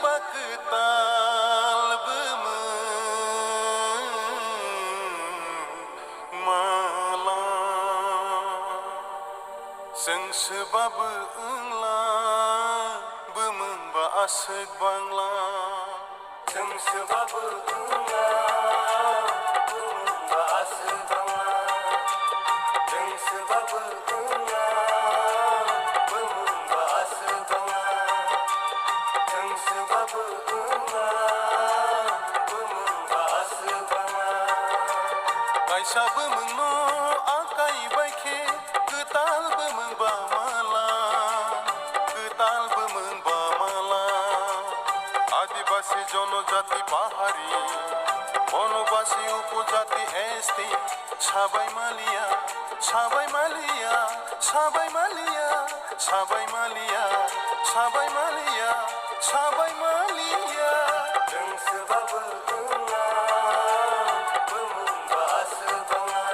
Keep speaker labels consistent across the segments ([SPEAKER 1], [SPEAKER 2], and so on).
[SPEAKER 1] baktal bemala Seng sebab engla bememba asek bangla Seng sebab engla bememba asek bangla Seng sebab engla bememba asek bangla Seng sebab engla bememba asek bangla Kaisa bemengno akai baike ketal bememba mala ketal bememba mala আদিবাসী জনজাতি পাহাড়ি বনবাসী উপজাতি এসটি সবাই মালিয়া সবাই মালিয়া সবাই মালিয়া সবাই মালিয়া সবাই মালিয়া সবাই মালিয়া जों sebab engla bememba sebangla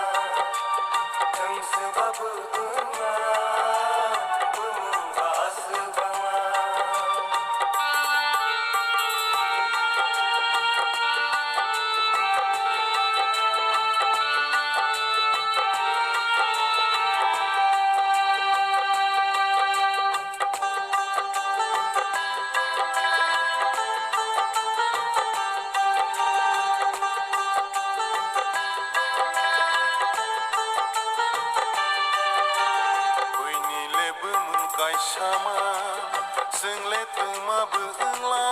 [SPEAKER 1] जों sebab engla bememba sebangla Sama seng le tuma beengla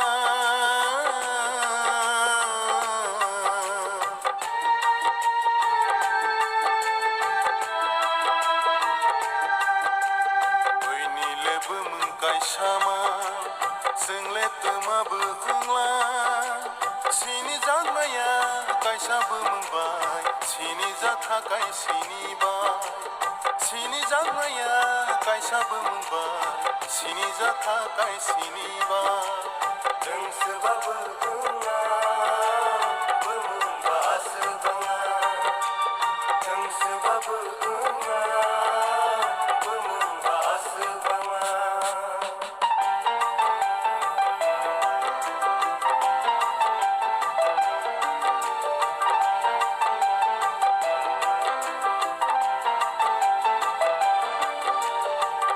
[SPEAKER 1] Oi ni le bemengkai sama seng le tuma beengla Sini jang maya kaisa bemengbai sini jatha kai sini bai Sini jang maya kaisa bemengbai Sini jatha kai sini ba जों sebab engla bememba sebangla जों sebab engla bememba sebangla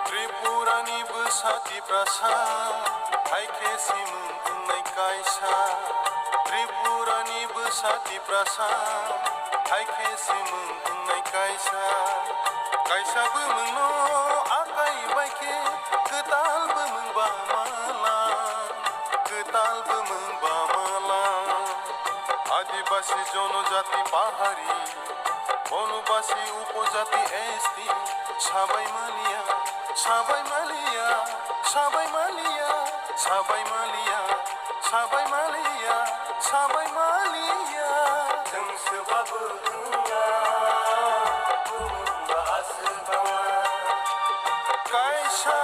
[SPEAKER 1] Tripurani besati prasa hai kesi mengenai kaisa Tripurani besati prasa hai kesi mengenai kaisa Kaisa bemengno akai baike ketal bemengba mala ketal bemengba mala আদিবাসী জনজাতি পাহাড়ি বনবাসী উপজাতি এসটি সবাই মালিয়া সবাই মালিয়া সবাই মালিয়া সবাই মালিয়া সবাই মালিয়া সবাই মালিয়া जों sebab engla bememba sebangla Kaisa